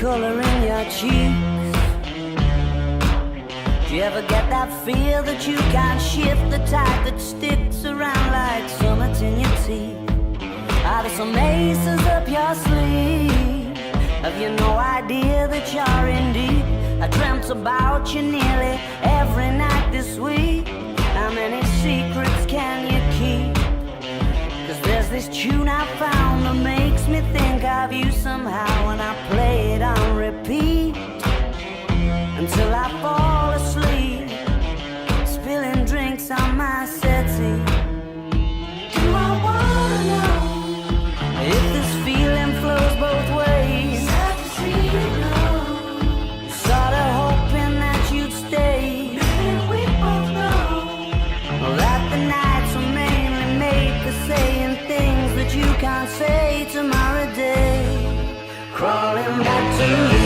color in your cheeks? Do you ever get that feel that you can't shift, the type that sticks around like summits in your teeth? Are there some aces up your sleeve? Have you no idea that you're in deep? I dreamt about you nearly every night this week. How many secrets can you keep? 'Cause there's this tune I found that makes me think of you somehow, and I play it on repeat until I fall asleep, spilling drinks on my settee. Do I wanna know if this feeling flows both ways? Sad to see you go. Sorta hoping that you'd stay. Maybe we both know that the nights were mainly made for saying things that you can't say tomorrow day. Crawling back to you.